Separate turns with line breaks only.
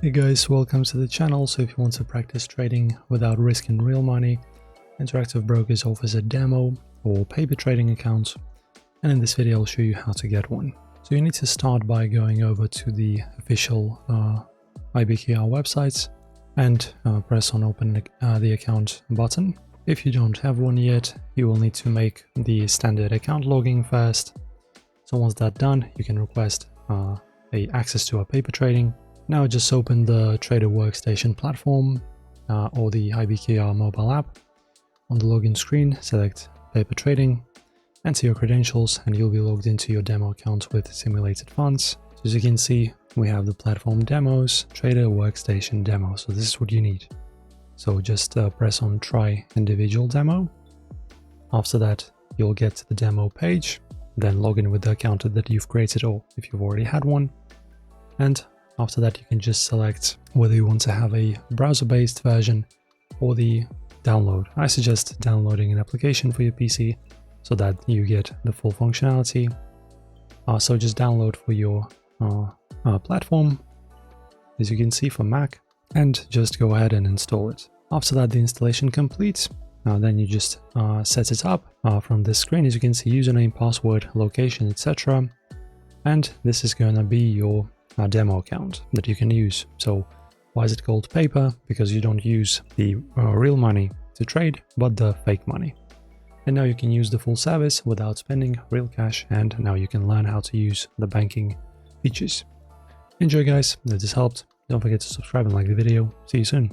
Hey guys, welcome to the channel. So if you want to practice trading without risking real money, Interactive Brokers offers a demo or paper trading account, and in this video I'll show you how to get one. So you need to start by going over to the official IBKR website and press on open the account button. If you don't have one yet, you will need to make the standard account login first. So once that's done, you can request access to our paper trading. Now just open the Trader Workstation platform or the IBKR mobile app. On the login screen, select paper trading, enter your credentials, and you'll be logged into your demo account with simulated funds. So as you can see, we have the platform demos, Trader Workstation demo. So this is what you need. So just press on try individual demo. After that, you'll get to the demo page, then log in with the account that you've created, or if you've already had one. And after that, you can just select whether you want to have a browser-based version or the download. I suggest downloading an application for your PC so that you get the full functionality. So just download for your platform, as you can see for Mac, and just go ahead and install it. After that, the installation completes. Then you just set it up from this screen. As you can see, username, password, location, etc. And this is going to be your demo account that you can use. So why is it called paper? Because you don't use the real money to trade, but the fake money. And now you can use the full service without spending real cash, and now you can learn how to use the banking features. Enjoy guys, if this helped, don't forget to subscribe and like the video. See you soon.